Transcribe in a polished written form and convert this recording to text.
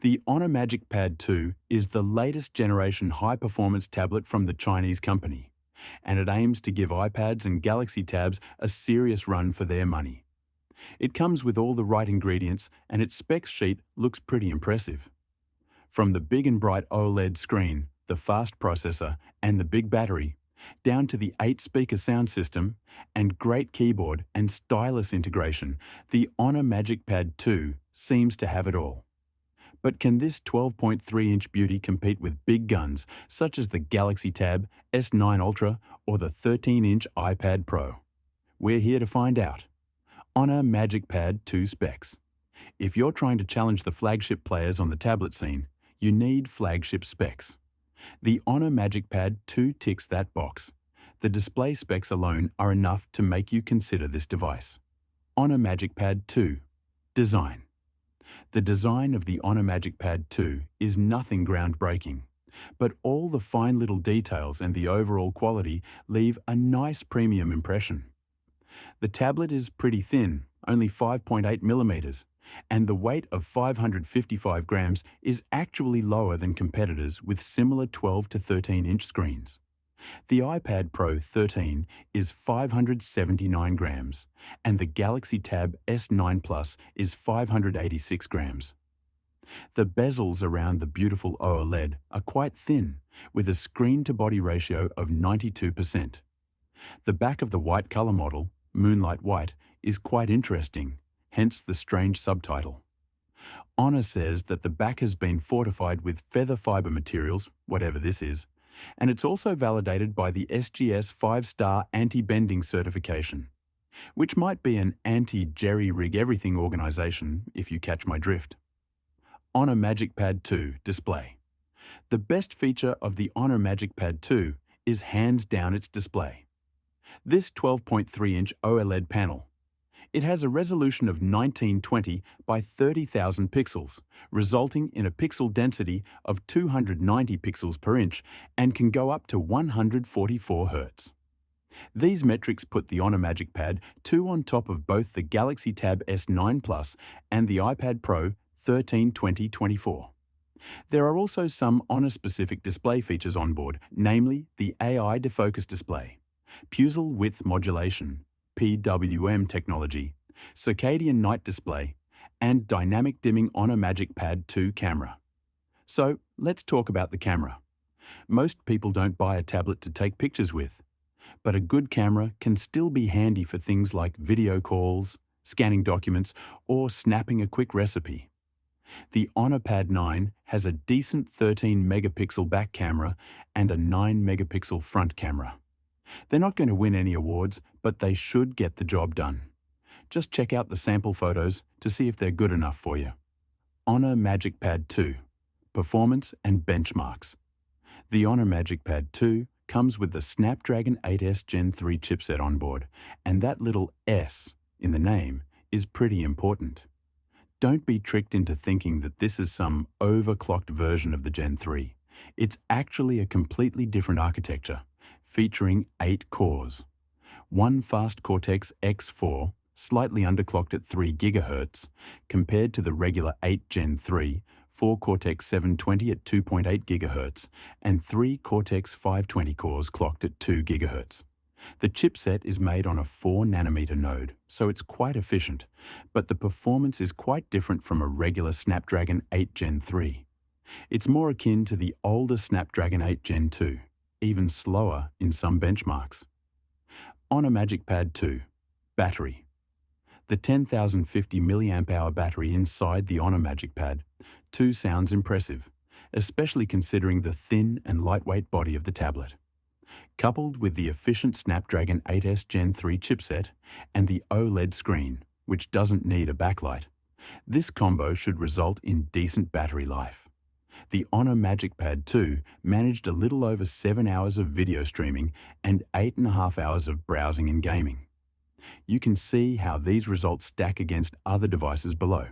The Honor Magic Pad 2 is the latest generation high-performance tablet from the Chinese company, and it aims to give iPads and Galaxy Tabs a serious run for their money. It comes with all the right ingredients, and its specs sheet looks pretty impressive. From the big and bright OLED screen, the fast processor, and the big battery, down to the 8-speaker sound system and great keyboard and stylus integration, the Honor Magic Pad 2 seems to have it all. But can this 12.3-inch beauty compete with big guns such as the Galaxy Tab, S9 Ultra, or the 13-inch iPad Pro? We're here to find out. Honor Magic Pad 2 specs. If you're trying to challenge the flagship players on the tablet scene, you need flagship specs. The Honor Magic Pad 2 ticks that box. The display specs alone are enough to make you consider this device. Honor Magic Pad 2. Design. The design of the Honor Magic Pad 2 is nothing groundbreaking, but all the fine little details and the overall quality leave a nice premium impression. The tablet is pretty thin, only 5.8 millimeters, and the weight of 555 grams is actually lower than competitors with similar 12 to 13-inch screens. The iPad Pro 13 is 579 grams, and the Galaxy Tab S9 Plus is 586 grams. The bezels around the beautiful OLED are quite thin, with a screen-to-body ratio of 92%. The back of the white color model, Moonlight White, is quite interesting, hence the strange subtitle. Honor says that the back has been fortified with feather fiber materials, whatever this is, and it's also validated by the SGS 5-star anti-bending certification, which might be an anti-jerry-rig-everything organization, if you catch my drift. Honor Magic Pad 2 display. The best feature of the Honor Magic Pad 2 is hands down its display. This 12.3-inch OLED panel. It has a resolution of 1920 by 30,000 pixels, resulting in a pixel density of 290 pixels per inch and can go up to 144 Hz. These metrics put the Honor Magic Pad 2 on top of both the Galaxy Tab S9 Plus and the iPad Pro 13/20/24. There are also some Honor-specific display features on board, namely the AI defocus display, pupil width modulation, PWM technology, circadian night display, and dynamic dimming Honor Magic Pad 2 camera. So let's talk about the camera. Most people don't buy a tablet to take pictures with, but a good camera can still be handy for things like video calls, scanning documents, or snapping a quick recipe. The Honor Pad 9 has a decent 13-megapixel back camera and a 9-megapixel front camera. They're not going to win any awards, but they should get the job done. Just check out the sample photos to see if they're good enough for you. Honor Magic Pad 2. Performance and benchmarks. The Honor Magic Pad 2 comes with the Snapdragon 8S Gen 3 chipset on board, and that little S in the name is pretty important. Don't be tricked into thinking that this is some overclocked version of the Gen 3. It's actually a completely different architecture, featuring 8 cores. One fast Cortex-X4, slightly underclocked at 3 GHz, compared to the regular 8 Gen 3, 4 Cortex-720 at 2.8 GHz, and 3 Cortex-520 cores clocked at 2 GHz. The chipset is made on a 4-nanometer node, so it's quite efficient, but the performance is quite different from a regular Snapdragon 8 Gen 3. It's more akin to the older Snapdragon 8 Gen 2, even slower in some benchmarks. Honor Magic Pad 2. Battery. The 10,050 mAh battery inside the Honor Magic Pad 2 sounds impressive, especially considering the thin and lightweight body of the tablet. Coupled with the efficient Snapdragon 8S Gen 3 chipset and the OLED screen, which doesn't need a backlight, this combo should result in decent battery life. The Honor Magic Pad 2 managed a little over 7 hours of video streaming and 8.5 hours of browsing and gaming. You can see how these results stack against other devices below.